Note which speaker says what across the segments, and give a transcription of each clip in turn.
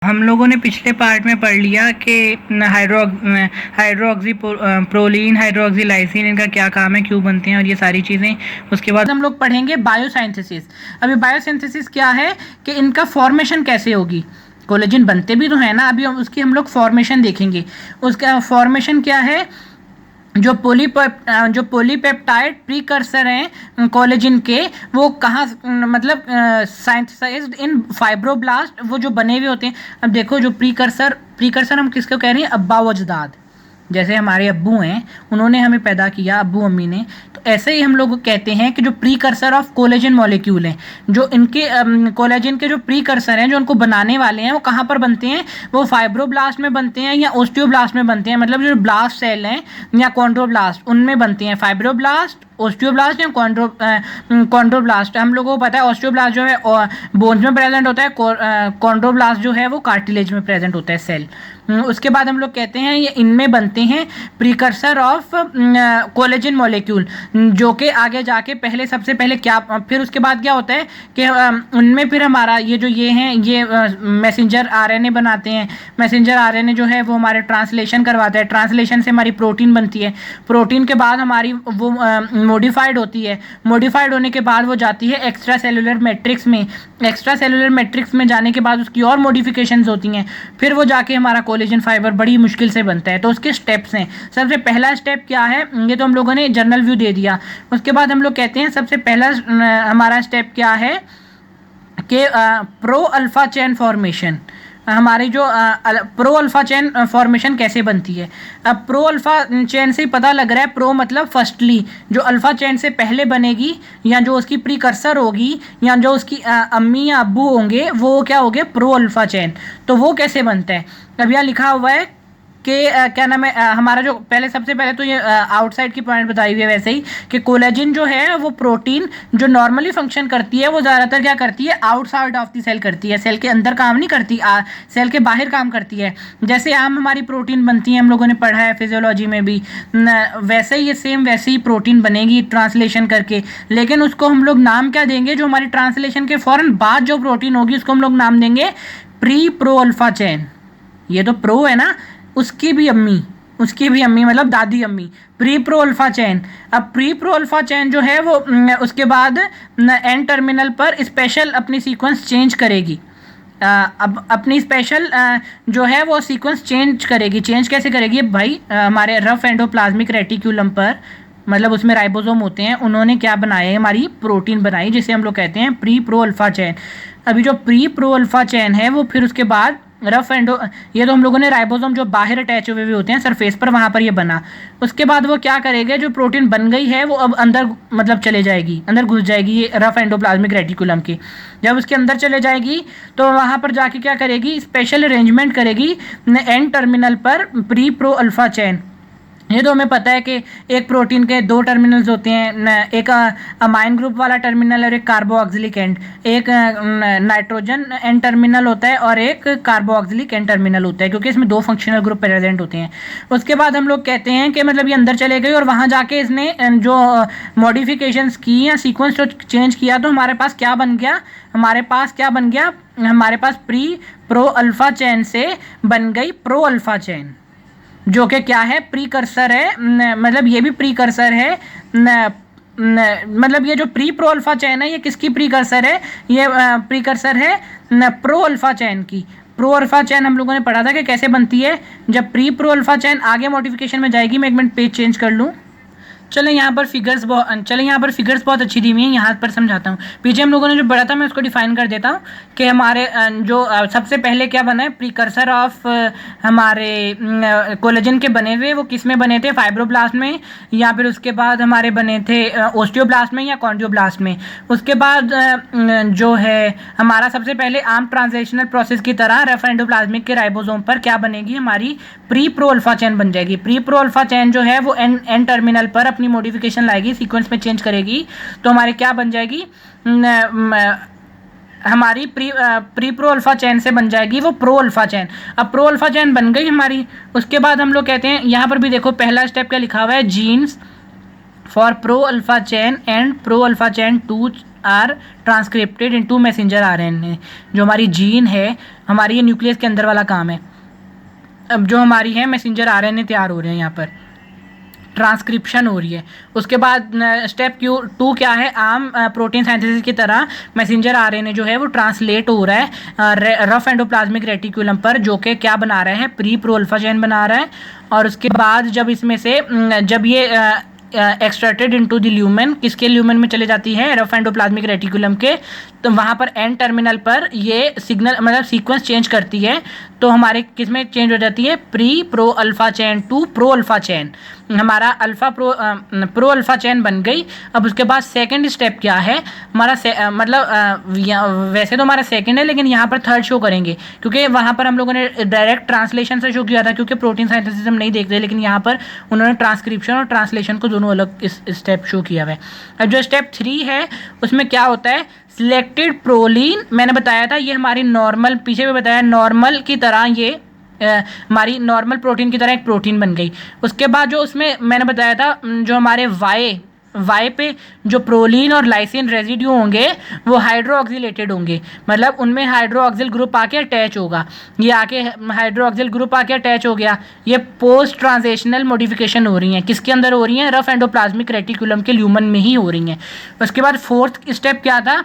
Speaker 1: हम लोगों ने पिछले पार्ट में पढ़ लिया कि हाइड्रोक्सी प्रोलीन, हाइड्रोक्सी लाइसिन, इनका क्या काम है, क्यों बनते हैं और ये सारी चीज़ें। उसके बाद हम लोग पढ़ेंगे बायोसिंथेसिस। अभी बायोसिंथेसिस क्या है कि इनका फॉर्मेशन कैसे होगी। कोलेजन बनते भी तो है ना, अभी उसकी हम लोग फॉर्मेशन देखेंगे। उसका फॉर्मेशन क्या है, जो पॉलीपेप्टाइड प्रीकर्सर हैं कोलेजन के, वो कहाँ मतलब सिंथेसाइज्ड इन फाइब्रोब्लास्ट, वो जो बने हुए होते हैं। अब देखो, जो प्रीकर्सर हम किसको कह रहे हैं, अब्बा वजदाद। जैसे हमारे अब्बू हैं, उन्होंने हमें पैदा किया, अब्बू अम्मी ने, तो ऐसे ही हम लोग कहते हैं कि जो प्रीकर्सर ऑफ कोलेजन मॉलिक्यूल हैं, जो इनके कोलेजन के जो प्रीकर्सर हैं, जो उनको बनाने वाले हैं, वो कहाँ पर बनते हैं, वो फाइब्रोब्लास्ट में बनते हैं या ओस्टियोब्लास्ट में बनते हैं। मतलब जो ब्लास्ट सेल हैं या कॉन्ड्रोब्लास्ट, उनमें बनते हैं। फाइब्रोब्लास्ट, ओस्टियोब्लास्ट या कॉन्ड्रोब्लास्ट। हम लोगों को पता है ओस्टियोब्लास्ट जो है बोन्स में प्रेजेंट होता है, कॉन्ड्रोब्लास्ट जो है वो कार्टिलेज में प्रेजेंट होता है सेल। उसके बाद हम लोग कहते हैं ये इनमें बनते हैं प्रीकर्सर ऑफ कोलेजन मॉलिक्यूल, जो कि आगे जाके पहले सबसे पहले क्या, फिर उसके बाद क्या होता है कि उनमें फिर हमारा ये हैं, ये मैसेंजर आरएनए बनाते हैं। मैसेंजर आरएनए जो है वो हमारे ट्रांसलेशन करवाता है, ट्रांसलेशन से हमारी प्रोटीन बनती है। प्रोटीन के बाद हमारी वो मॉडिफाइड होती है। मॉडिफाइड होने के बाद वो जाती है एक्स्ट्रा सेलुलर मैट्रिक्स में। एक्स्ट्रा सेलुलर मैट्रिक्स में जाने के बाद उसकी और मॉडिफिकेशंस होती हैं, फिर वो जाके हमारा कोलेजन फाइबर बड़ी मुश्किल से बनता है। तो उसके स्टेप्स हैं। सबसे पहला स्टेप क्या है, ये तो हम लोगों ने जनरल व्यू दे दिया। उसके बाद हम लोग कहते हैं सबसे पहला हमारा स्टेप क्या है कि प्रो अल्फा चेन फॉर्मेशन। हमारी जो प्रो अल्फा चेन फॉर्मेशन कैसे बनती है। अब प्रो अल्फा चेन से ही पता लग रहा है, प्रो मतलब फर्स्टली, जो अल्फा चेन से पहले बनेगी या जो उसकी प्रीकर्सर होगी या जो उसकी अम्मी या अब्बू होंगे, वो क्या होंगे, प्रो अल्फा चेन। तो वो कैसे बनता है, अब यहाँ लिखा हुआ है कि क्या नाम है, हमारा जो पहले सबसे पहले तो ये आउटसाइड की पॉइंट बताई हुई है वैसे ही, कि कोलेजन जो है वो प्रोटीन जो नॉर्मली फंक्शन करती है, वो ज़्यादातर क्या करती है, आउटसाइड ऑफ द सेल करती है। सेल के अंदर काम नहीं करती, सेल के बाहर काम करती है। जैसे आम हमारी प्रोटीन बनती है, हम लोगों ने पढ़ा है फिजियोलॉजी में भी, वैसे ही ये सेम वैसे ही प्रोटीन बनेगी ट्रांसलेशन करके। लेकिन उसको हम लोग नाम क्या देंगे, जो हमारी ट्रांसलेशन के फ़ौरन बाद जो प्रोटीन होगी उसको हम लोग नाम देंगे प्री प्रो अल्फा चेन। ये तो प्रो है ना, उसकी भी अम्मी मतलब दादी अम्मी, प्री प्रो अल्फा चेन। अब प्री प्रो अल्फा चेन जो है वो उसके बाद एन टर्मिनल पर स्पेशल अपनी सीक्वेंस चेंज करेगी। अब अपनी स्पेशल जो है वो सीक्वेंस चेंज करेगी। चेंज कैसे करेगी भाई, हमारे रफ एंडोप्लाज्मिक रेटिक्यूलम पर, मतलब उसमें राइबोसोम होते हैं, उन्होंने क्या बनाया है, हमारी प्रोटीन बनाई, जिसे हम लोग कहते हैं प्री प्रो अल्फा चेन। अभी जो प्री प्रो अल्फा चेन है वो फिर उसके बाद रफ एंडो, ये तो हम लोगों ने राइबोसोम जो बाहर अटैच हुए हुए होते हैं सरफेस पर, वहाँ पर ये बना। उसके बाद वो क्या करेगा, जो प्रोटीन बन गई है वो अब अंदर मतलब चले जाएगी, अंदर घुस जाएगी ये रफ एंडोप्लाज्मिक रेटिकुलम के। जब उसके अंदर चले जाएगी तो वहाँ पर जाके क्या करेगी, स्पेशल अरेंजमेंट करेगी एन टर्मिनल पर प्री प्रो अल्फा चेन। ये तो हमें पता है कि एक प्रोटीन के दो टर्मिनल्स होते हैं, एक अमाइन ग्रुप वाला टर्मिनल और एक कार्बोऑक्सिलिक एंड। एक नाइट्रोजन एन टर्मिनल होता है और एक कार्बोऑक्सिलिक एन टर्मिनल होता है, क्योंकि इसमें दो फंक्शनल ग्रुप प्रेजेंट होते हैं। उसके बाद हम लोग कहते हैं कि मतलब ये अंदर चले गई और वहाँ जाके इसने जो मॉडिफिकेशंस की या सीक्वेंस जो चेंज किया, तो हमारे पास क्या बन गया, हमारे पास प्री प्रो अल्फा चेन से बन गई प्रो अल्फा चेन, जो कि क्या है, प्रीकर्सर है। मतलब ये भी प्रीकर्सर है, मतलब ये जो प्री प्रो अल्फा चेन है ये किसकी प्रीकर्सर है, ये प्रीकर्सर है प्रो अल्फा चेन की। प्रो अल्फा चेन हम लोगों ने पढ़ा था कि कैसे बनती है, जब प्री प्रो अल्फा चेन आगे मॉडिफिकेशन में जाएगी। मैं एक मिनट पेज चेंज कर लूँ। चलें यहाँ पर फिगर्स बहुत अच्छी दी हुई हैं, यहाँ पर समझाता हूँ। पीछे हम लोगों ने जो पढ़ा था मैं उसको डिफाइन कर देता हूँ कि हमारे जो सबसे पहले क्या बना है, प्रीकर्सर ऑफ हमारे कोलेजन के बने हुए, वो किस में बने थे, फाइब्रोब्लास्ट में, या फिर उसके बाद हमारे बने थे ओस्टियोब्लास्ट में या कॉन्ड्रोब्लास्ट में। उसके बाद जो है हमारा सबसे पहले आम ट्रांसलेशनल प्रोसेस की तरह रफ एंडोप्लाज्मिक के राइबोसोम पर क्या बनेगी, हमारी प्री प्रो अल्फा चेन बन जाएगी। प्री प्रो अल्फा चेन जो है वो एन टर्मिनल पर अपनी मॉडिफिकेशन लाएगी, सीक्वेंस में चेंज करेगी, तो हमारे क्या बन जाएगी, हमारी प्री प्रो अल्फा चेन से बन जाएगी वो प्रो अल्फा चेन। अब प्रो अल्फा चेन बन गई हमारी। उसके बाद हम लोग कहते हैं, यहाँ पर भी देखो पहला स्टेप क्या लिखा हुआ है, genes for pro alpha chain and pro alpha chain 2 are transcripted into messenger RNA. जो हमारी जीन है हमारी, ये न्यूक्लियस के अंदर वाला काम है। अब जो हमारी है मैसेंजर आरएनए तैयार हो रहे हैं, यहाँ पर ट्रांसक्रिप्शन हो रही है। उसके बाद स्टेप टू क्या है, आम प्रोटीन साइंथेसिस की तरह मैसेंजर आरएनए जो है वो ट्रांसलेट हो रहा है रफ एंडोप्लाज्मिक रेटिकुलम पर, जो कि क्या बना रहा है, प्री प्रो अल्फा चेन बना रहा है। और उसके बाद जब इसमें से जब ये एक्सट्रैक्टेड इनटू द ल्यूमेन, किसके ल्यूमेन में चले जाती है, रफ एंडोप्लाज्मिक रेटिकुलम के, तो वहाँ पर एन टर्मिनल पर ये सिग्नल मतलब सीक्वेंस चेंज करती है। तो हमारे किस में चेंज हो जाती है, pre pro alpha chain to pro alpha chain. हमारा प्रो अल्फा चेन बन गई। अब उसके बाद सेकंड स्टेप क्या है हमारा, मतलब वैसे तो हमारा सेकंड है, लेकिन यहाँ पर थर्ड शो करेंगे, क्योंकि वहाँ पर हम लोगों ने डायरेक्ट ट्रांसलेशन से शो किया था, क्योंकि प्रोटीन साइंथेसिस हम नहीं देखते, लेकिन यहाँ पर उन्होंने ट्रांसक्रिप्शन और ट्रांसलेशन को दोनों अलग इस स्टेप शो किया हुआ है। अब जो स्टेप 3 है उसमें क्या होता है, सिलेक्टेड प्रोलीन, मैंने बताया था ये हमारी नॉर्मल, पीछे भी बताया नॉर्मल की तरह ये हमारी नॉर्मल प्रोटीन की तरह एक प्रोटीन बन गई। उसके बाद जो उसमें मैंने बताया था जो हमारे वाई पे जो प्रोलीन और लाइसिन रेजिड्यू होंगे वो हाइड्रोक्सिलेटेड होंगे, मतलब उनमें हाइड्रोक्सिल ग्रुप आके अटैच होगा। ये आके हाइड्रोक्सिल ग्रुप आके अटैच हो गया। ये पोस्ट ट्रांजिशनल मॉडिफिकेशन हो रही हैं, किसके अंदर हो रही हैं, रफ एंडोप्लाज्मिक रेटिकुलम के ल्यूमन में ही हो रही हैं। उसके बाद फोर्थ स्टेप क्या था,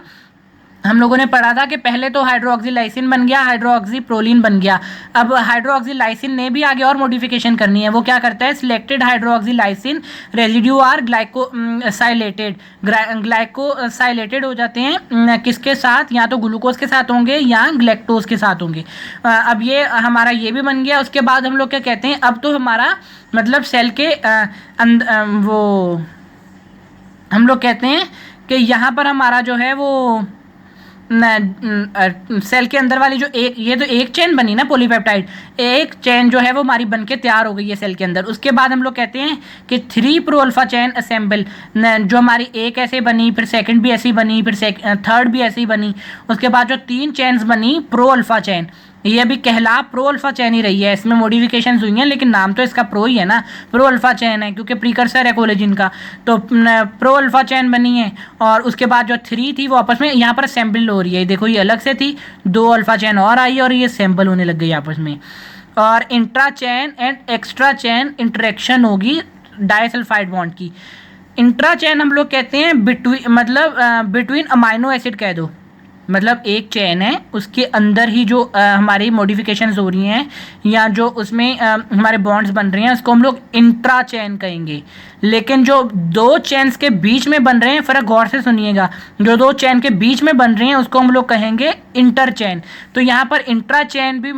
Speaker 1: हम लोगों ने पढ़ा था कि पहले तो हाइड्रोक्सिलाइसिन बन गया, हाइड्रोक्सी प्रोलीन बन गया। अब हाइड्रोक्सिलाइसिन ने भी आगे और मॉडिफिकेशन करनी है। वो क्या करता है, सिलेक्टेड हाइड्रोक्सिलाइसिन रेजिड्यू आर ग्लाइकोसाइलेटेड हो जाते हैं किसके साथ, या तो ग्लूकोज के साथ होंगे या ग्लैक्टोज के साथ होंगे। अब ये हमारा ये भी बन गया। उसके बाद हम लोग क्या कहते हैं, अब तो हमारा मतलब सेल के वो हम लोग कहते हैं कि यहाँ पर हमारा जो है वो सेल के अंदर वाली जो एक, ये तो एक चेन बनी ना पॉलीपेप्टाइड, एक चेन जो है वो हमारी बन के तैयार हो गई है सेल के अंदर। उसके बाद हम लोग कहते हैं कि 3 प्रो अल्फा चेन असेंबल, जो हमारी एक ऐसे बनी, फिर सेकंड भी ऐसी बनी, फिर थर्ड भी ऐसी बनी। उसके बाद जो 3 चेन्स बनी प्रो अल्फा चेन, ये अभी कहला प्रो अल्फा चेन ही रही है, इसमें मॉडिफिकेशंस हुई हैं, लेकिन नाम तो इसका प्रो ही है ना, प्रो अल्फा चेन है क्योंकि प्रीकर्सर है कोलेजिन का। तो प्रो अल्फा चेन बनी है। और उसके बाद जो 3 थी वो आपस में यहाँ पर असेंबल हो रही है। देखो ये अलग से थी, 2 अल्फा चेन और आई और ये असेंबल होने लग गई आपस में। और intra chain and extra chain interaction होगी डाइसल्फाइड बॉन्ड की। इंट्रा चेन हम लोग कहते हैं बिटवीन अमाइनो एसिड कह दो, मतलब एक चेन है उसके अंदर ही जो हमारी मॉडिफिकेशंस हो रही हैं या जो उसमें हमारे बॉन्ड्स बन रहे हैं उसको हम लोग इंट्रा चेन कहेंगे। लेकिन जो 2 चेन्स के बीच में बन रहे हैं, फ़र्क गौर से सुनिएगा, जो 2 चेन के बीच में बन रहे हैं उसको हम लोग कहेंगे इंटर चेन। तो यहाँ पर इंट्रा चेन भी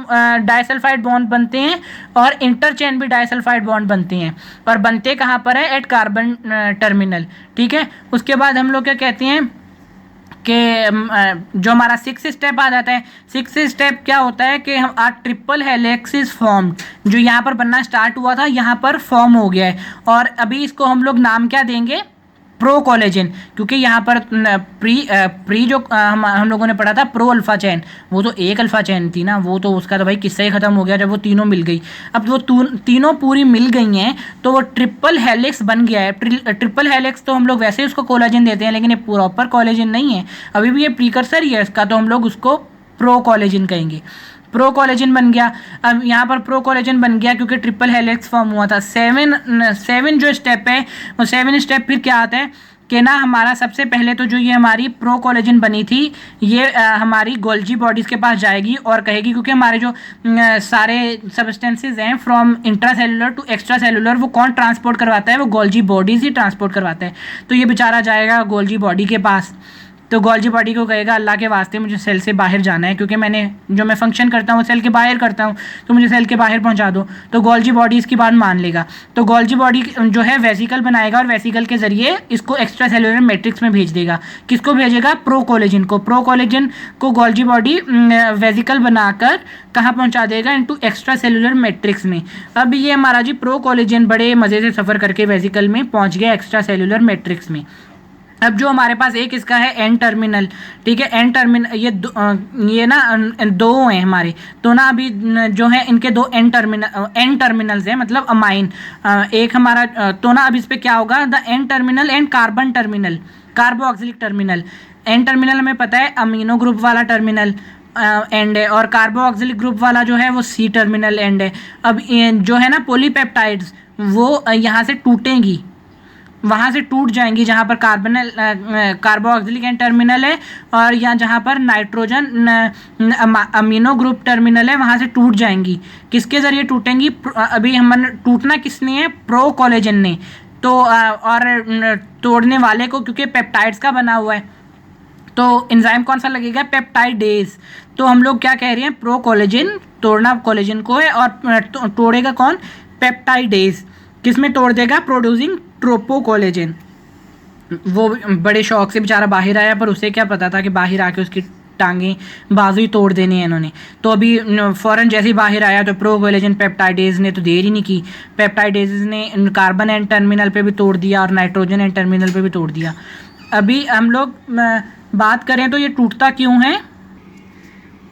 Speaker 1: डाइसल्फाइड बॉन्ड बनते हैं और इंटर चेन भी डाइसल्फाइड बॉन्ड बनते हैं। और बनते कहाँ पर है, एट कार्बन टर्मिनल। ठीक है। उसके बाद हम लोग क्या कहते हैं कि जो हमारा 6th स्टेप आ जाता है। 6th स्टेप क्या होता है कि हम ट्रिपल हेलिक्स इज फॉर्म्ड, जो यहाँ पर बनना स्टार्ट हुआ था यहाँ पर फॉर्म हो गया है। और अभी इसको हम लोग नाम क्या देंगे, प्रो कोलेजन, क्योंकि यहाँ पर प्री जो हम लोगों ने पढ़ा था प्रो अल्फा चैन, वो तो एक अल्फा चैन थी ना, वो तो उसका तो भाई किस्सा ही खत्म हो गया जब वो तीनों मिल गई। अब वो तीनों पूरी मिल गई हैं तो वो ट्रिपल हेलिक्स बन गया है। ट्रिपल हेलिक्स तो हम लोग वैसे ही उसको कोलेजन देते हैं, लेकिन ये प्रॉपर कोलेजन नहीं है, अभी भी ये प्रीकर्सर ही है इसका, तो हम लोग उसको प्रो कोलेजन कहेंगे। प्रो कोलेजन बन गया। अब यहाँ पर प्रो कोलेजन बन गया क्योंकि ट्रिपल हेलिक्स फॉर्म हुआ था। 7 जो स्टेप है वो 7 स्टेप फिर क्या आता है कि ना हमारा सबसे पहले तो जो ये हमारी प्रो कोलेजन बनी थी ये हमारी गोल्जी बॉडीज़ के पास जाएगी और कहेगी, क्योंकि हमारे जो सारे सब्सटेंसेज हैं from intracellular to extracellular वो कौन ट्रांसपोर्ट करवाता है, वो गोल्जी बॉडीज़ ही ट्रांसपोर्ट करवाता है। तो ये बेचारा जाएगा गोल्जी बॉडी के पास, तो गोल्जी बॉडी को कहेगा अल्लाह के वास्ते मुझे सेल से बाहर जाना है, क्योंकि मैं फंक्शन करता हूँ सेल के बाहर करता हूँ, तो मुझे सेल के बाहर पहुँचा दो। तो गोल्जी बॉडी इसकी बात मान लेगा। तो गोल्जी बॉडी जो है वेसिकल बनाएगा और वेसिकल के ज़रिए इसको एक्स्ट्रा सेलुलर मैट्रिक्स में भेज देगा। किसको भेजेगा, प्रो कोलेजन को। प्रो कोलेजन को गोल्जी बॉडी वेसिकल बनाकर कहाँ पहुँचा देगा, इनटू एक्स्ट्रा सेलुलर मैट्रिक्स में। अब ये हमारा जी प्रो कोलेजन बड़े मज़े से सफ़र करके वेसिकल में पहुँच गया एक्स्ट्रा सेलुलर मैट्रिक्स में। अब जो हमारे पास एक इसका है एन टर्मिनल, ठीक है, एन टर्मिनल ये ना 2 हैं हमारे, तो ना अभी जो है इनके 2 एन टर्मिनल्स हैं, मतलब अमाइन। एक हमारा तो ना अब इस पर क्या होगा, the N terminal and carbon terminal, carboxylic terminal N terminal हमें पता है अमीनो ग्रुप वाला टर्मिनल एंड है, और कार्बोक्सिलिक ग्रुप वाला जो है वो सी टर्मिनल एंड है। अब जो है ना पॉलीपेप्टाइड्स वो यहाँ से टूटेंगी, वहाँ से टूट जाएंगी जहाँ पर कार्बोक्सिलिक एंड टर्मिनल है, और यहाँ जहाँ पर नाइट्रोजन अमीनो ग्रुप टर्मिनल है वहाँ से टूट जाएंगी। किसके ज़रिए टूटेंगी? अभी हम टूटना किसने है? प्रो कोलेजन ने। तो और तोड़ने वाले को क्योंकि पेप्टाइड्स का बना हुआ है, तो एंजाइम कौन सा लगेगा? पेप्टाइडेज। तो हम लोग क्या कह रहे हैं? प्रो कोलेजन तोड़ना कोलेजन को है, और तोड़ेगा कौन? पेप्टाइडेज। किसमें तोड़ देगा? प्रोड्यूसिंग ट्रोपोकोलेजन। वो बड़े शौक से बेचारा बाहर आया, पर उसे क्या पता था कि बाहर आके उसकी टांगें बाजू ही तोड़ देने हैं इन्होंने। तो अभी फ़ौरन जैसे ही बाहर आया तो प्रोकोलेजन पेप्टाइडेज ने तो देर ही नहीं की, पेप्टाइडेज ने कार्बन एंड टर्मिनल पे भी तोड़ दिया और नाइट्रोजन एंड टर्मिनल पे भी तोड़ दिया। अभी हम लोग बात करें तो ये टूटता क्यों है?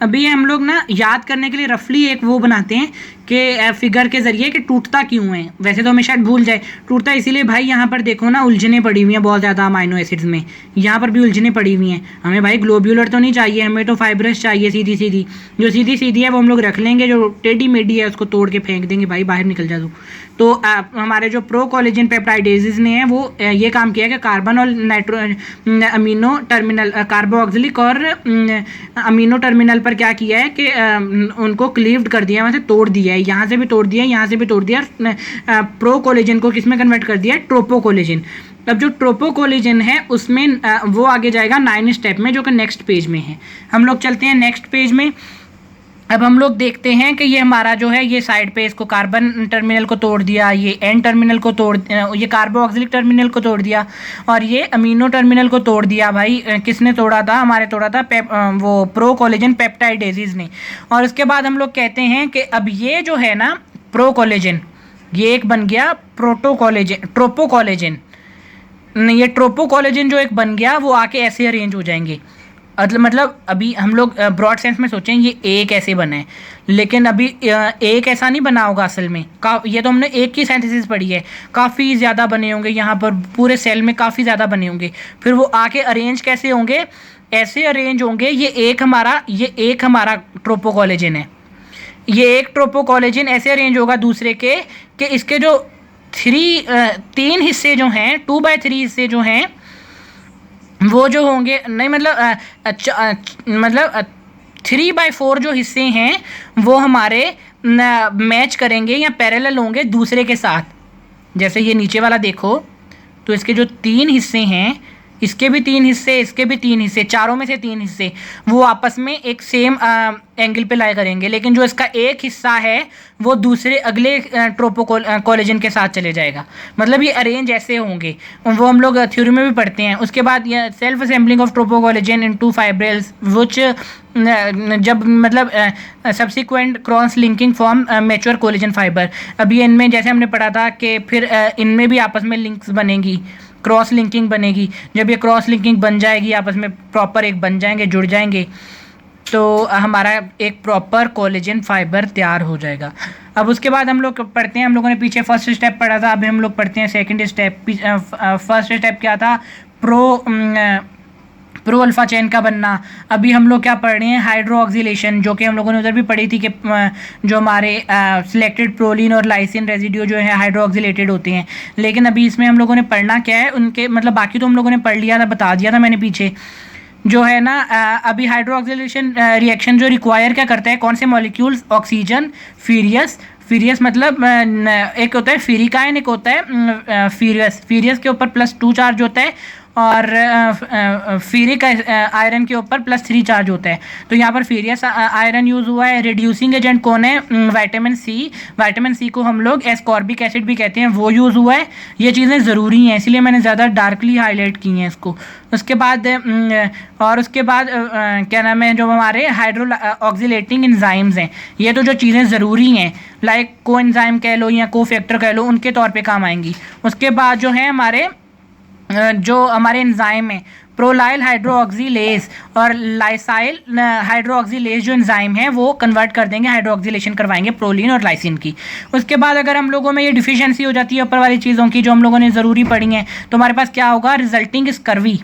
Speaker 1: अभी हम लोग ना याद करने के लिए रफली एक वो बनाते हैं कि फिगर के ज़रिए कि टूटता क्यों है। वैसे तो हमें शायद भूल जाए। टूटता इसीलिए भाई, यहाँ पर देखो ना उलझने पड़ी हुई हैं बहुत ज़्यादा अमाइनो एसिड्स में, यहाँ पर भी उलझने पड़ी हुई हैं। हमें भाई ग्लोब्यूलर तो नहीं चाहिए, हमें तो फाइब्रस चाहिए सीधी सीधी। जो सीधी सीधी है वो हम लोग रख लेंगे, जो टेढ़ी मेढ़ी है उसको तोड़ के फेंक देंगे, भाई बाहर निकल जा दो। तो हमारे जो प्रो कोलेजन पेप्टाइडेजेस ने हैं वो ये काम किया कि कार्बन और अमीनो टर्मिनल, कार्बोक्सिलिक और अमीनो टर्मिनल पर क्या किया है कि उनको क्लीव्ड कर दिया, वहाँ से तोड़ दिया है, यहाँ से भी तोड़ दिया, यहाँ से भी तोड़ दिया। प्रो कोलेजन को किस में कन्वर्ट कर दिया? ट्रोपो कोलेजन। अब जो ट्रोपो कोलेजन है उसमें वो आगे जाएगा 9 स्टेप में, जो कि नेक्स्ट पेज में है। हम लोग चलते हैं नेक्स्ट पेज में। अब हम लोग देखते हैं कि ये हमारा जो है ये साइड पे इसको कार्बन टर्मिनल को तोड़ दिया, ये एन टर्मिनल को तोड़, ये कार्बोक्सिलिक टर्मिनल को तोड़ दिया, और ये अमीनो टर्मिनल को तोड़ दिया। भाई किसने तोड़ा था? हमारे तोड़ा था वो प्रो कोलेजन पेप्टाइडेजेस ने। और उसके बाद हम लोग कहते हैं कि अब ये जो है ना प्रो कोलेजन, ये एक बन गया प्रोटो कोलेजन, ट्रोपो कोलेजन। ये ट्रोपो कोलेजन जो एक बन गया वो आके ऐसे अरेंज हो जाएंगे। मतलब अभी हम लोग ब्रॉड सेंस में सोचें ये एक ऐसे बना है, लेकिन अभी एक ऐसा नहीं बना होगा असल में। ये तो हमने एक की सिंथेसिस पढ़ी है, काफ़ी ज़्यादा बने होंगे यहाँ पर, पूरे सेल में काफ़ी ज़्यादा बने होंगे। फिर वो आके अरेंज कैसे होंगे? ऐसे अरेंज होंगे। ये एक हमारा ट्रोपोकोलेजन है, ये एक ट्रोपोकोलेजन ऐसे अरेंज होगा दूसरे के कि इसके जो 3 हिस्से जो हैं, 2/3 हिस्से जो हैं वो जो होंगे, नहीं मतलब 3/4 जो हिस्से हैं वो हमारे मैच करेंगे या पैरेलल होंगे दूसरे के साथ। जैसे ये नीचे वाला देखो तो इसके जो 3 हिस्से हैं, इसके भी 3 हिस्से, इसके भी 3 हिस्से, चारों में से 3 हिस्से वो आपस में एक सेम एंगल पे लाई करेंगे, लेकिन जो इसका एक हिस्सा है वो दूसरे अगले ट्रोपोकोलेजन के साथ चले जाएगा। मतलब ये अरेंज ऐसे होंगे, वो हम लोग थ्योरी में भी पढ़ते हैं। उसके बाद ये self assembling of tropocollagen into fibrils which जब मतलब subsequent cross linking form mature collagen fibre. अभी इनमें जैसे हमने पढ़ा था कि फिर इनमें भी आपस में लिंक्स बनेंगी, क्रॉस लिंकिंग बनेगी। जब ये क्रॉस लिंकिंग बन जाएगी, आपस में प्रॉपर एक बन जाएंगे, जुड़ जाएंगे, तो हमारा एक प्रॉपर कोलेजन फाइबर तैयार हो जाएगा। अब उसके बाद हम लोग पढ़ते हैं, हम लोगों ने पीछे फर्स्ट स्टेप पढ़ा था, अभी हम लोग पढ़ते हैं सेकंड स्टेप। फर्स्ट स्टेप क्या था? प्रो अल्फा चेन का बनना। अभी हम लोग क्या पढ़ रहे हैं? हाइड्रोक्सिलेशन, जो कि हम लोगों ने उधर भी पढ़ी थी कि जो हमारे सिलेक्टेड प्रोलीन और लाइसिन रेजिड्यू जो है हाइड्रोक्सिलेटेड होते हैं। लेकिन अभी इसमें हम लोगों ने पढ़ना क्या है उनके, मतलब बाकी तो हम लोगों ने पढ़ लिया था, बता दिया था मैंने पीछे। जो है ना अभी हाइड्रोक्सिलेशन रिएक्शन जो रिक्वायर क्या करता है, कौन से मॉलिक्यूल्स? ऑक्सीजन, फीरियस मतलब एक होता है फीरिकाइन, एक होता है फीरियस के ऊपर +2 चार्ज होता है, और फीरिक आयरन के ऊपर +3 चार्ज होता है। तो यहाँ पर फीरियस आयरन यूज़ हुआ है। रिड्यूसिंग एजेंट कौन है? विटामिन सी को हम लोग एस्कॉर्बिक एसिड भी कहते हैं, वो यूज़ हुआ है। ये चीज़ें ज़रूरी हैं, इसलिए मैंने ज़्यादा डार्कली हाईलाइट की हैं इसको। उसके बाद क्या नाम है, जो हमारे हाइड्रो ऑक्सीलेटिंग एंजाइम्स हैं, ये तो जो चीज़ें ज़रूरी हैं, लाइक को एंजाइम कह लो या को फैक्टर कह लो, उनके तौर पे काम आएंगी। उसके बाद जो है हमारे एंजाइम है, प्रोलाइल हाइड्रोक्सिलेज और लाइसाइल हाइड्रोक्सिलेज जो एंजाइम है वो कन्वर्ट कर देंगे, हाइड्रोक्सिलेशन करवाएंगे प्रोलीन और लाइसिन की। उसके बाद अगर हम लोगों में ये डिफिशिएंसी हो जाती है ऊपर वाली चीज़ों की जो हम लोगों ने ज़रूरी पढ़ी हैं, तो हमारे पास क्या होगा? Resulting scurvy.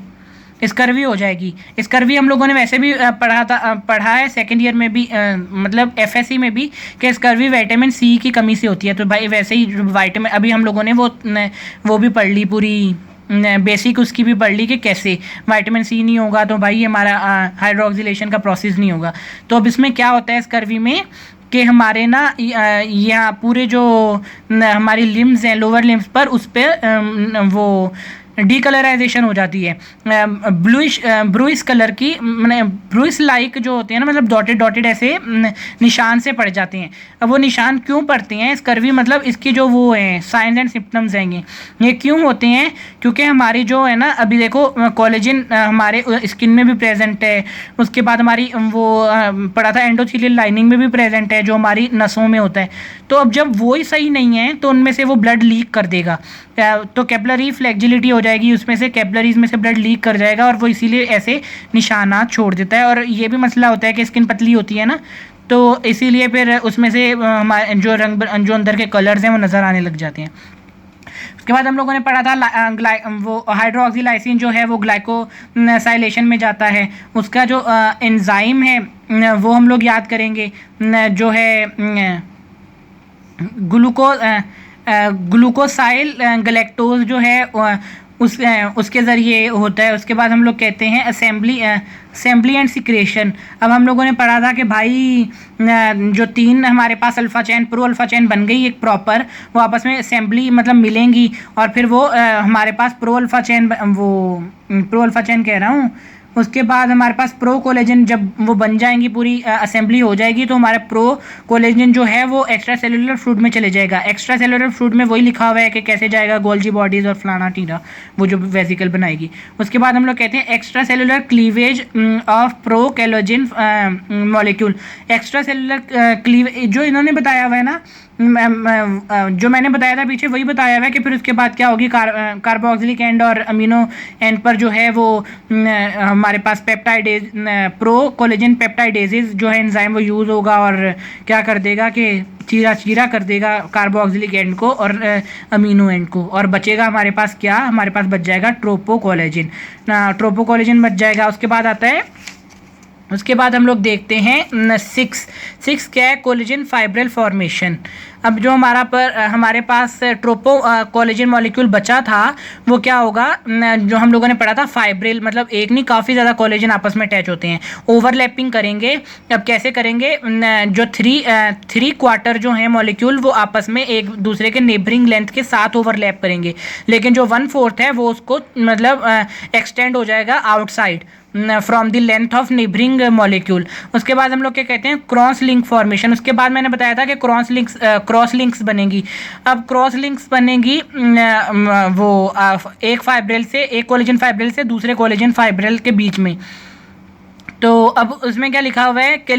Speaker 1: स्कर्वी हो जाएगी। स्कर्वी हम लोगों ने वैसे भी पढ़ा है सेकेंड ईयर में भी, मतलब एफएससी में भी, कि स्कर्वी विटामिन सी की कमी से होती है। तो भाई वैसे ही विटामिन, अभी हम लोगों ने वो भी पढ़ ली, पूरी बेसिक उसकी भी पढ़ ली कि कैसे विटामिन सी नहीं होगा तो भाई हमारा हाइड्रोक्सिलेशन का प्रोसेस नहीं होगा। तो अब इसमें क्या होता है स्कर्वी में कि हमारे ना यहाँ पूरे जो हमारी लिम्स हैं, लोअर लिम्स पर, उस पर वो डीकलराइजेशन हो जाती है, ब्लूइश कलर की, मैंने ब्लूइश लाइक जो होते हैं ना, मतलब डॉटेड डॉटेड ऐसे निशान से पड़ जाते हैं। अब वो निशान क्यों पड़ते हैं स्कर्वी, मतलब इसकी जो वो हैं साइंस एंड सिम्टम्स हैं ये क्यों होते हैं, क्योंकि हमारी जो है ना, अभी देखो कोलेजन हमारे स्किन में भी प्रेजेंट है, उसके बाद हमारी वो पढ़ा था एंडोथेलियल लाइनिंग में भी प्रेजेंट है, जो हमारी नसों में होता है। तो अब जब वो ही सही नहीं है तो उनमें से वो ब्लड लीक कर देगा, तो कैपिलरी फ्लेक्सिबिलिटी हो जाएगी, उसमें से कैपिलरीज में से ब्लड लीक कर जाएगा, और वो इसीलिए ऐसे निशानात छोड़ देता है। और ये भी मसला होता है कि स्किन पतली होती है ना, तो इसीलिए फिर उसमें से हमारे जो जो अंदर के कलर्स हैं वो नज़र आने लग जाते हैं। उसके बाद हम लोगों ने पढ़ा था वो हाइड्रोक्सीलाइसिन जो है वो ग्लाइकोसाइलेशन में जाता है, उसका जो एंजाइम है वो हम लोग याद करेंगे, जो है ग्लूकोसाइल गलेक्टोज जो है उसके ज़रिए होता है। उसके बाद हम लोग कहते हैं असेंबली एंड सिक्रेशन। अब हम लोगों ने पढ़ा था कि भाई जो तीन हमारे पास अल्फ़ा चैन, प्रो अल्फ़ा चैन बन गई एक प्रॉपर, वो आपस में असेंबली मतलब मिलेंगी, और फिर वो हमारे पास प्रो अल्फ़ा चैन कह रहा हूँ, उसके बाद हमारे पास प्रो कोलेजन जब वो बन जाएंगी, पूरी असेंबली हो जाएगी, तो हमारा प्रो कोलेजन जो है वो एक्स्ट्रा सेलुलर फ्लूइड में चले जाएगा। एक्स्ट्रा सेलुलर फ्लूइड में वही लिखा हुआ है कि कैसे जाएगा, गोल्जी बॉडीज़ और फलाना टीना, वो जो वेसिकल बनाएगी। उसके बाद हम लोग कहते हैं extra cellular cleavage of pro collagen molecule. Extra cellular cleavage जो इन्होंने बताया हुआ है ना, जो मैंने बताया था पीछे, वही बताया हुआ है कि फिर उसके बाद क्या होगी, कार्बोक्सिलिक एंड और अमीनो एंड पर जो है वो हमारे पास पेप्टाइडेज, प्रो कोलेजन पेप्टाइडेजेस जो है एंजाइम वो यूज़ होगा, और क्या कर देगा कि चीरा कर देगा कार्बोक्सिलिक एंड को और अमीनो एंड को, और बचेगा हमारे पास क्या, हमारे पास बच जाएगा ट्रोपोकोलेजन बच जाएगा। उसके बाद आता है, उसके बाद हम लोग देखते हैं सिक्स क्या है, कोलेजन फाइब्रिल फॉर्मेशन। अब जो हमारे पास ट्रोपो कोलेजन मॉलिक्यूल बचा था वो क्या होगा, जो हम लोगों ने पढ़ा था फाइब्रिल, मतलब एक नहीं काफ़ी ज़्यादा कोलेजन आपस में अटैच होते हैं, ओवरलैपिंग करेंगे। अब कैसे करेंगे, जो थ्री क्वार्टर जो हैं मॉलिक्यूल वो आपस में एक दूसरे के नेबरिंग लेंथ के साथ ओवरलैप करेंगे, लेकिन जो 1/4 है वो उसको मतलब एक्सटेंड हो जाएगा outside from the length of neighbouring molecule. उसके बाद हम लोग क्या कहते हैं, क्रॉस लिंक फॉर्मेशन। उसके बाद मैंने बताया था कि क्रॉस लिंक्स बनेगी। अब क्रॉस लिंक्स बनेगी वो एक फाइब्रिल से, एक कोलेजन फाइब्रिल से दूसरे कोलेजन फाइब्रिल के बीच में। तो अब उसमें क्या लिखा हुआ है कि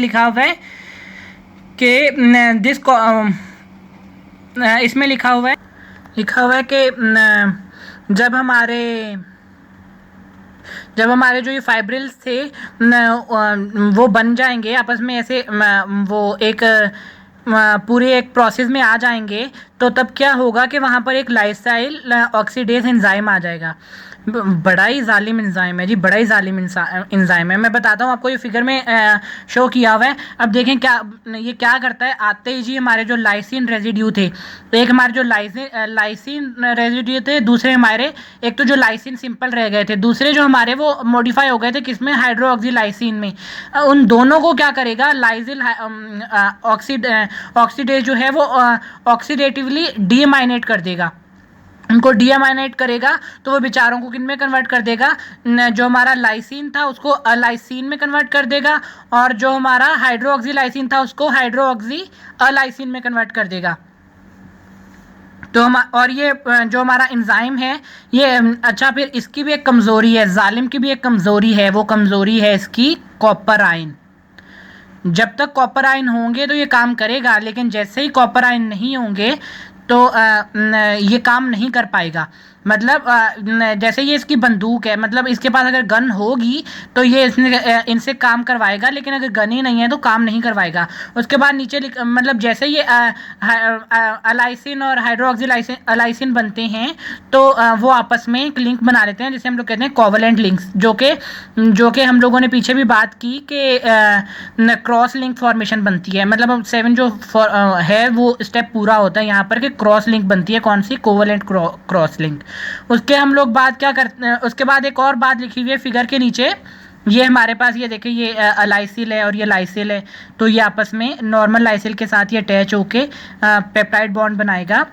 Speaker 1: इसमें लिखा हुआ है कि जब हमारे जो ये फाइब्रिल्स थे वो बन जाएंगे आपस में ऐसे, वो एक पूरे एक प्रोसेस में आ जाएंगे, तो तब क्या होगा कि वहाँ पर एक लाइसाइल ऑक्सीडेज एंजाइम आ जाएगा। बड़ा ही जालिम एंजाइम है जी, बड़ा ही जालिम एंजाइम है। मैं बताता हूँ आपको, ये फिगर में शो किया हुआ है। अब देखें ये क्या करता है, आते ही जी हमारे जो लाइसिन रेजिड्यू थे, एक हमारे जो लाइसिन रेजिड्यू थे, दूसरे हमारे, एक तो जो लाइसिन सिंपल रह गए थे, दूसरे जो हमारे वो मॉडिफाई हो गए थे किसमें, हाइड्रोक्सीलाइसिन में। उन दोनों को क्या करेगा, लाइसिल ऑक्सीडेज जो है वो ऑक्सीडेटिवली डीएमाइनेट कर देगा, उनको डीएमाइनेट करेगा, तो वो बेचारों को किन में कन्वर्ट कर देगा, जो हमारा लाइसिन था उसको अलाइसिन में कन्वर्ट कर देगा, और जो हमारा हाइड्रोक्सीलाइसिन था उसको हाइड्रोक्सी अलाइसिन में कन्वर्ट कर देगा। तो और ये जो हमारा एंजाइम है ये, अच्छा फिर इसकी भी एक कमज़ोरी है, जालिम की भी एक कमज़ोरी है, वो कमज़ोरी है इसकी कॉपर आयन। जब तक कॉपर आयन होंगे तो ये काम करेगा, लेकिन जैसे ही कॉपर आयन नहीं होंगे तो ये काम नहीं कर पाएगा। मतलब जैसे ये इसकी बंदूक है, मतलब इसके पास अगर गन होगी तो ये इनसे काम करवाएगा, लेकिन अगर गन ही नहीं है तो काम नहीं करवाएगा। उसके बाद नीचे मतलब जैसे ये अलाइसिन और हाइड्रोक्सी अलाइसिन बनते हैं तो वो आपस में एक लिंक बना लेते हैं जिसे हम लोग कहते हैं कोवलेंट लिंक्स, जो कि हम लोगों ने पीछे भी बात की कि क्रॉस लिंक फॉर्मेशन बनती है। मतलब 7 जो है वो स्टेप पूरा होता है यहाँ पर कि क्रॉस लिंक बनती है। कौन सी? Covalent cross link. उसके हम लोग बात क्या करते हैं, उसके बाद एक और बात लिखी हुई है फिगर के नीचे। ये हमारे पास ये देखिए, ये अलाइसिल है और ये लाइसिल है, तो ये आपस में नॉर्मल लाइसिल के साथ ये अटैच होके पेप्टाइड बॉन्ड बनाएगा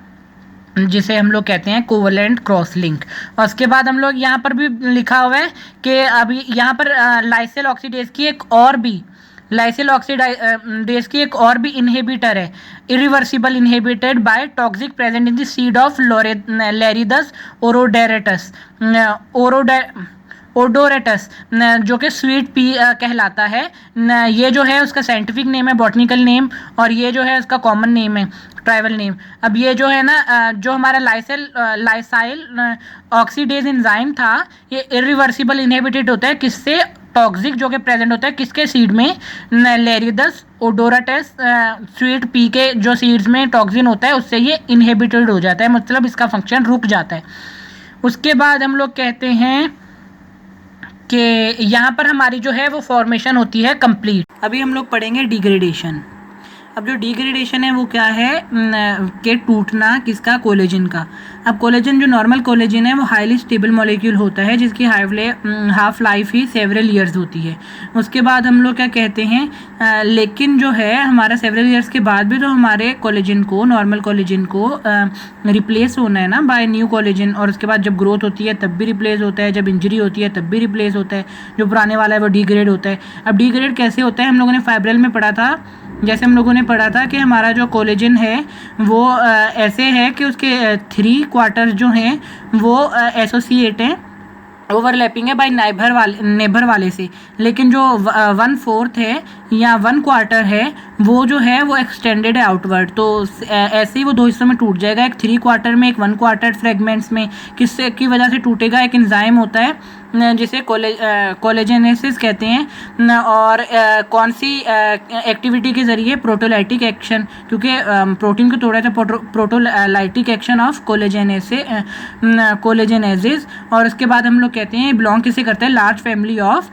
Speaker 1: जिसे हम लोग कहते हैं कोवलेंट क्रॉस लिंक। और उसके बाद हम लोग यहाँ पर भी लिखा हुआ है कि अभी यहाँ पर लाइसिल ऑक्सीडेज की एक और भी इनहिबिटर है, irreversible inhibited by toxic present in the seed of Lathyrus odoratus, जो कि स्वीट पी कहलाता है। ये जो है उसका साइंटिफिक नेम है, बॉटनिकल नेम, और ये जो है उसका कॉमन नेम है, ट्राइबल नेम। अब ये जो है ना, जो हमारा लाइसाइल ऑक्सीडेज एंजाइम था, ये इरिवर्सिबल इनहिबिटेड होता है किससे? टॉक्सिक जो कि प्रेजेंट होता है किसके सीड में? लैरिदस ओडोरेटस स्वीट पी के जो सीड्स में टॉक्सिन होता है उससे ये इनहिबिटेड हो जाता है, मतलब इसका फंक्शन रुक जाता है। उसके बाद हम लोग कहते हैं कि यहाँ पर हमारी जो है वो फॉर्मेशन होती है कंप्लीट। अभी हम लोग पढ़ेंगे डिग्रेडेशन। अब जो डिग्रेडेशन है वो क्या है कि टूटना किसका? कोलेजन का। अब कोलेजन, जो नॉर्मल कोलेजन है वो हाईली स्टेबल मॉलिक्यूल होता है जिसकी हाफ लाइफ ही सेवरल ईयर्स होती है। उसके बाद हम लोग क्या कहते हैं, लेकिन जो है हमारा सेवरल ईयर्स के बाद भी तो हमारे कोलेजन को, नॉर्मल कोलेजन को रिप्लेस होना है ना बाय न्यू कोलेजन, और उसके बाद जब ग्रोथ होती है तब भी रिप्लेस होता है, जब इंजरी होती है तब भी रिप्लेस होता है। जो पुराने वाला है वो डिग्रेड होता है। अब डिग्रेड कैसे होता है? हम लोगों ने फाइब्रिल में पढ़ा था, जैसे हम लोगों ने पढ़ा था कि हमारा जो कोलेजन है वो ऐसे है कि उसके 3 क्वार्टर जो हैं वो एसोसिएट हैं, ओवरलैपिंग है बाय नेबर वाले से, लेकिन जो 1/4 है या 1 क्वार्टर है वो जो है वो एक्सटेंडेड है आउटवर्ड। तो ऐसे ही वो 2 हिस्सों में टूट जाएगा, एक 3 क्वार्टर में, एक 1 क्वार्टर फ्रेगमेंट्स में। किससे की वजह से टूटेगा? एक एंजाइम होता है जिसे कोलेजेनेसिस कहते हैं, और कौन सी एक्टिविटी के ज़रिए? प्रोटोलाइटिक एक्शन, क्योंकि प्रोटीन को तोड़ा था, प्रोटोलाइटिक एक्शन ऑफ कोलेजेनेसिस। और उसके बाद हम लोग कहते हैं बिलोंग किसे करता है? Large family of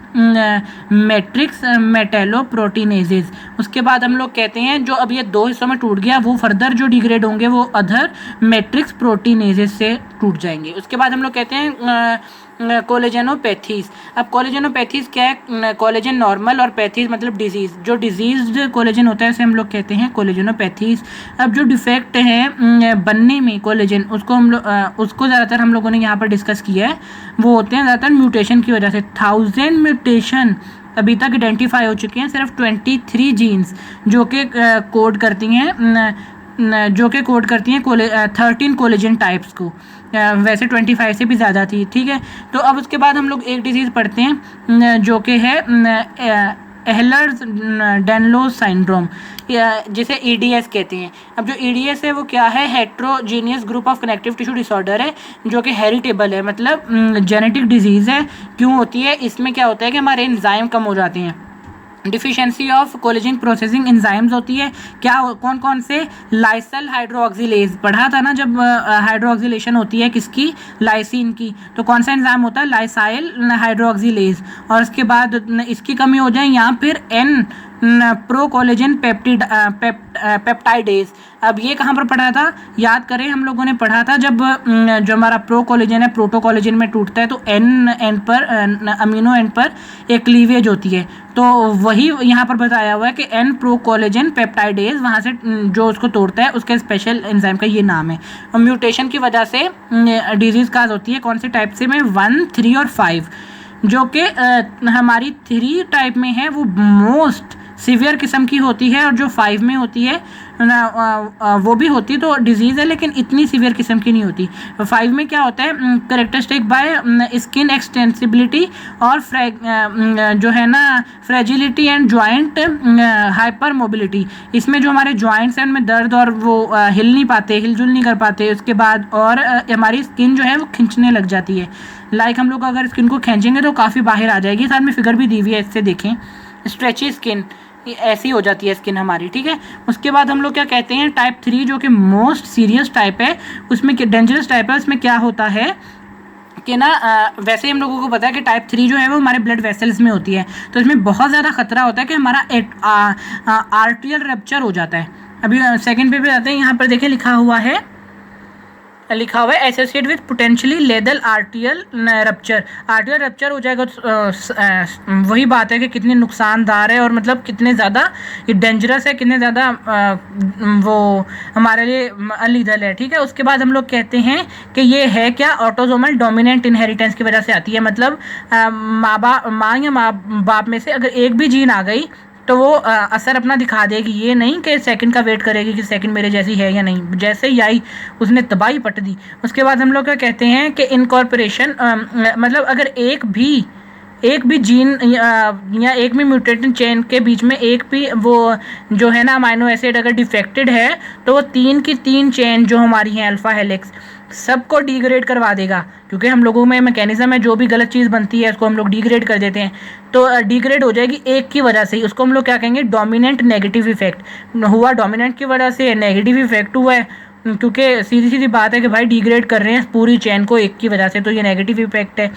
Speaker 1: matrix metalloproteinases. उसके बाद हम लोग कहते हैं जो अब ये 2 हिस्सों में टूट गया वो फर्दर जो डिग्रेड होंगे वो अदर मैट्रिक्स प्रोटीनेजेस से टूट जाएंगे। उसके बाद हम लोग कहते हैं कोलेजेनोपैथीज। अब कोलेजेनोपैथीज क्या है? कोलेजन नॉर्मल और पैथीज मतलब डिजीज। जो डिजीज कोलेजन होता है उसे हम लोग कहते हैं कोलेजेनोपैथीज। अब जो डिफेक्ट है बनने में कोलेजन, उसको ज़्यादातर हम लोगों ने यहाँ पर डिस्कस किया है, वो होते हैं ज़्यादातर म्यूटेशन की वजह से। 1000 म्यूटेशन अभी तक आइडेंटिफाई हो चुके हैं, सिर्फ 23 जीन्स जो कि कोड करती हैं 13 कोलेजन टाइप्स को। वैसे 25 से भी ज़्यादा थी, ठीक है। तो अब उसके बाद हम लोग एक डिजीज़ पढ़ते हैं जो कि है एहलर्स डैनलोज सिंड्रोम, जिसे EDS कहते हैं। अब जो EDS है वो क्या है? Heterogeneous group of connective tissue disorder है जो कि हेरिटेबल है, मतलब जेनेटिक डिजीज़ है। क्यों होती है? इसमें क्या होता है कि हमारे एंजाइम कम हो जाते हैं, deficiency of collagen processing enzymes होती है। क्या कौन कौन से? लाइसल हाइड्रोक्सिलेज पढ़ा था ना, जब हाइड्रोक्सिलेशन होती है किसकी? लाइसिन की। तो कौन सा एंजाइम होता है? लाइसाइल हाइड्रोक्सिलेज। और उसके बाद इसकी कमी हो जाए या फिर N प्रो कोलेजन पेप्टाइडेज। अब ये कहाँ पर पढ़ा था? याद करें, हम लोगों ने पढ़ा था जब जो हमारा प्रो कोलेजन है प्रोटो कोलेजन में टूटता है तो N पर अमीनो एंड पर एक क्लीवेज होती है, तो वही यहाँ पर बताया हुआ है कि N प्रो कोलेजन पेप्टाइडेज, वहाँ से जो उसको तोड़ता है उसके स्पेशल एंजाइम का ये नाम है। और म्यूटेशन की वजह से डिजीज़ काज होती है। कौन से टाइप से? में 1, 3 और 5, जो कि हमारी 3 टाइप में है वो मोस्ट सीवियर किस्म की होती है, और जो 5 में होती है वो भी होती है, तो डिजीज़ है लेकिन इतनी सीवियर किस्म की नहीं होती। 5 में क्या होता है, करेक्टरिस्टिक बाय स्किन एक्सटेंसिबिलिटी और जो है ना fragility and joint hyper mobility. इसमें जो हमारे जॉइंट्स हैं उनमें दर्द और वो हिल नहीं पाते, हिलजुल नहीं कर पाते। उसके बाद और हमारी स्किन जो है वो खिंचने लग जाती है। लाइक हम लोग अगर स्किन को खींचेंगे तो काफ़ी बाहर आ जाएगी। साथ में फिगर भी दी हुई है, इससे देखें, स्ट्रेची स्किन ऐसी हो जाती है स्किन हमारी, ठीक है। उसके बाद हम लोग क्या कहते हैं, टाइप 3 जो कि मोस्ट सीरियस टाइप है, उसमें डेंजरस टाइप है। उसमें क्या होता है कि ना वैसे ही हम लोगों को पता है कि टाइप 3 जो है वो हमारे ब्लड वेसल्स में होती है, तो इसमें बहुत ज़्यादा खतरा होता है कि हमारा आर्टियल रप्चर हो जाता है। अभी सेकंड पे आते हैं, यहाँ पर देखें लिखा हुआ है associate with potentially lethal arterial rupture. Arterial rupture हो जाएगा तो वही बात है कि कितनी नुकसानदार है, और मतलब कितने ज़्यादा ये डेंजरस है, कितने ज़्यादा वो हमारे लिए अलीदल है, ठीक है। उसके बाद हम लोग कहते हैं कि ये है क्या, ऑटोसोमल डोमिनेंट इनहेरिटेंस की वजह से आती है। मतलब माँ या माँ बाप में से अगर एक भी जीन आ गई तो वो असर अपना दिखा देगी। ये नहीं कि सेकंड का वेट करेगी कि सेकंड मेरे जैसी है या नहीं, जैसे ही आई उसने तबाही पट दी। उसके बाद हम लोग क्या कहते हैं कि इनकॉर्पोरेशन, मतलब अगर एक भी जीन या एक भी म्यूटेशन चेन के बीच में एक भी वो जो है ना अमाइनो एसिड अगर डिफेक्टेड है, तो वो 3 की 3 चेन जो हमारी हैं अल्फा हेलिक्स सबको डिग्रेड करवा देगा। क्योंकि हम लोगों में मैकेनिज्म है, जो भी गलत चीज़ बनती है उसको हम लोग डिग्रेड कर देते हैं, तो डिग्रेड हो जाएगी एक की वजह से ही। उसको हम लोग क्या कहेंगे, डोमिनेंट नेगेटिव इफेक्ट हुआ, डोमिनेंट की वजह से नेगेटिव इफेक्ट हुआ है, क्योंकि सीधी सीधी बात है कि भाई डिग्रेड कर रहे हैं पूरी चेन को एक की वजह से, तो ये नेगेटिव इफेक्ट है।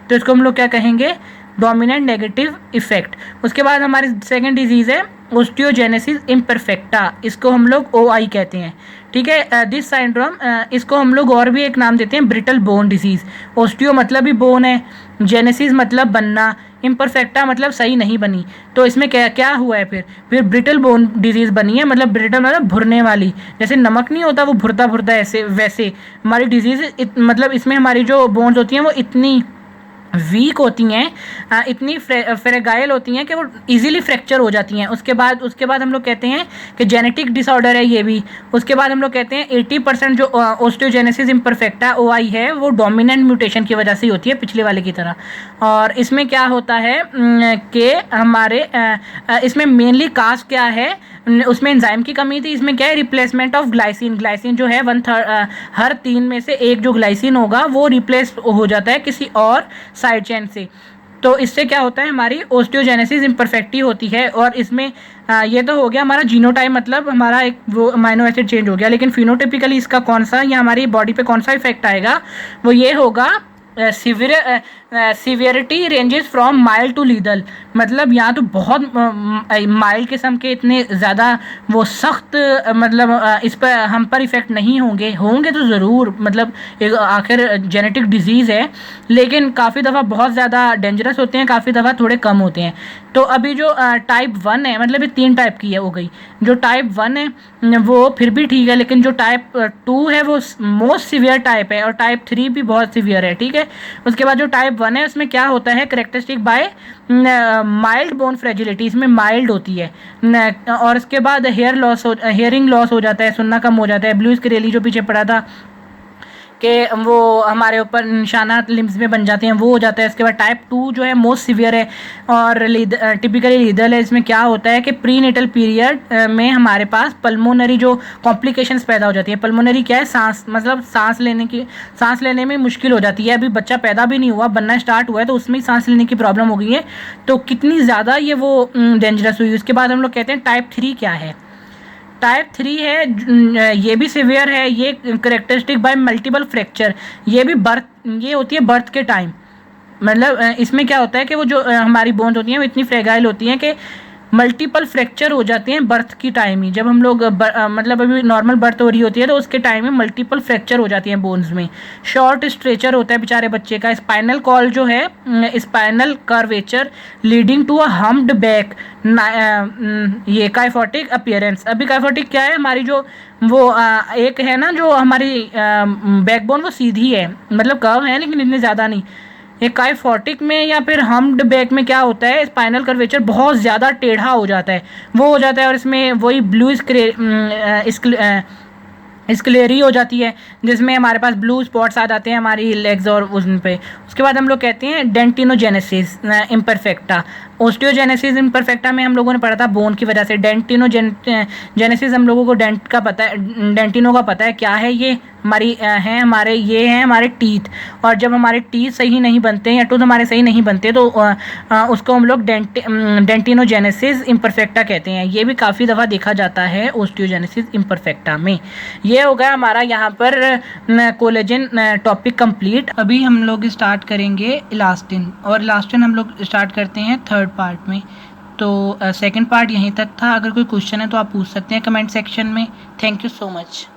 Speaker 1: तो इसको हम लोग क्या कहेंगे, डोमिनेंट नेगेटिव इफेक्ट। उसके बाद हमारी सेकेंड डिजीज़ है ओस्टियोजेनेसिस इम्परफेक्टा, इसको हम लोग OI कहते हैं, ठीक है। दिस सिंड्रोम, इसको हम लोग और भी एक नाम देते हैं ब्रिटल बोन डिजीज़। ओस्टियो मतलब भी बोन है, जेनेसिस मतलब बनना, इम्परफेक्टा मतलब सही नहीं बनी। तो इसमें क्या क्या हुआ है, फिर ब्रिटल बोन डिजीज़ बनी है। मतलब ब्रिटल मतलब भुरने वाली, जैसे नमक नहीं होता वो भुरता भुरता ऐसे, वैसे हमारी डिजीज़ मतलब इसमें हमारी जो बोन्स होती हैं वो इतनी वीक होती हैं, इतनी फ्रेगाइल होती हैं कि वो इजीली फ्रैक्चर हो जाती हैं। उसके बाद हम लोग कहते हैं कि जेनेटिक डिसऑर्डर है ये भी। उसके बाद हम लोग कहते हैं 80% जो ओस्टियोजेनेसिस इम्परफेक्टा OI है वो डोमिनेंट म्यूटेशन की वजह से ही होती है, पिछले वाले की तरह। और इसमें क्या होता है कि हमारे इसमें मेनली काज क्या है, उसमें एंजाइम की कमी थी। इसमें क्या है, रिप्लेसमेंट ऑफ ग्लाइसिन जो है 1/3 हर 3 में से एक जो ग्लाइसिन होगा वो रिप्लेस हो जाता है किसी और साइड चेन से। तो इससे क्या होता है, हमारी ओस्टियोजेनेसिस इम्परफेक्टी होती है। और इसमें ये तो हो गया हमारा जीनोटाइप, मतलब हमारा एक वो अमाइनो एसिड चेंज हो गया। लेकिन फिनोटिपिकली इसका कौन सा या हमारी बॉडी पे कौन सा इफेक्ट आएगा, वो ये होगा severity ranges from mild to lethal. मतलब यहाँ तो बहुत माइल्ड किस्म के इतने ज़्यादा वो सख्त मतलब इस पर हम पर इफ़ेक्ट नहीं होंगे तो ज़रूर, मतलब एक आखिर जेनेटिक डिजीज़ है, लेकिन काफ़ी दफ़ा बहुत ज़्यादा डेंजरस होते हैं, काफ़ी दफ़ा थोड़े कम होते हैं। तो अभी जो टाइप 1 है, मतलब ये 3 टाइप की है हो गई। जो टाइप 1 है वो फिर भी ठीक है, लेकिन जो टाइप 2 है वो मोस्ट सीवियर टाइप है, और टाइप 3 भी बहुत सीवियर है, ठीक है। उसके बाद जो टाइप 1 है उसमें क्या होता है, characteristic by mild bone fragility, इसमें माइल्ड होती है। और उसके बाद हेयरिंग लॉस हो जाता है, सुनना कम हो जाता है। ब्लूज करेली जो पीछे पड़ा था कि वो हमारे ऊपर निशाना लिम्स में बन जाते हैं, वो हो जाता है। इसके बाद टाइप 2 जो है मोस्ट सीवियर है और टिपिकली लीदल है। इसमें क्या होता है कि प्री नेटल पीरियड में हमारे पास पल्मोनरी जो कॉम्प्लिकेशंस पैदा हो जाती है। पल्मोनरी क्या है, सांस, मतलब सांस लेने में मुश्किल हो जाती है। अभी बच्चा पैदा भी नहीं हुआ, बनना स्टार्ट हुआ है, तो उसमें ही सांस लेने की प्रॉब्लम हो गई है। तो कितनी ज़्यादा ये वो डेंजरस हुई। उसके बाद हम लोग कहते हैं टाइप 3 क्या है। टाइप 3 है, ये भी सीवियर है, ये करेक्टरिस्टिक बाय मल्टीपल फ्रैक्चर। ये भी ये होती है बर्थ के टाइम। मतलब इसमें क्या होता है कि वो जो हमारी बोन्स होती हैं वो इतनी फ्रेगाइल होती हैं कि मल्टीपल फ्रैक्चर हो जाते हैं बर्थ की टाइम ही। जब हम लोग मतलब अभी नॉर्मल बर्थ हो रही होती है तो उसके टाइम में मल्टीपल फ्रैक्चर हो जाती हैं बोन्स में। शॉर्ट स्ट्रेचर होता है बेचारे बच्चे का। स्पाइनल कॉल जो है, spinal curvature leading to a humped back, ये काइफोटिक अपीयरेंस। अभी काइफोटिक क्या है, हमारी जो वो एक है ना जो हमारी बैकबोन वो सीधी है, मतलब कर्व है लेकिन इतनी ज़्यादा नहीं। ये काइफोटिक में या फिर हम्प्ड बैक में क्या होता है, स्पाइनल कर्वेचर बहुत ज़्यादा टेढ़ा हो जाता है, वो हो जाता है, और इसमें वही ब्लू स्क्लेरी हो जाती है, जिसमें हमारे पास ब्लू स्पॉट्स आ जाते हैं हमारी लेग्स और उन पे। उसके बाद हम लोग कहते हैं डेंटिनोजेनेसिस इम्परफेक्टा। ओस्टियोजेनेसिस इम्परफेक्टा में हम लोगों ने पढ़ा था बोन की वजह से। जेनेसिस हम लोगों को डेंटिनो का पता है क्या है, ये हमारे हमारे टीथ, और जब हमारे टीथ सही नहीं बनते या टूथ हमारे सही नहीं बनते तो उसको हम लोग डेंटिनोजेनेसिस इम्परफेक्टा कहते हैं। ये भी काफ़ी दफ़ा देखा जाता है ओस्टियोजेनेसिस इम्परफेक्टा में। ये हो गया हमारा यहाँ पर कोलेजन टॉपिक कंप्लीट। अभी हम लोग स्टार्ट करेंगे इलास्टिन, और इलास्टिन हम लोग स्टार्ट करते हैं थर्ड पार्ट में। तो सेकंड पार्ट यहीं तक था। अगर कोई क्वेश्चन है तो आप पूछ सकते हैं कमेंट सेक्शन में। Thank you so much.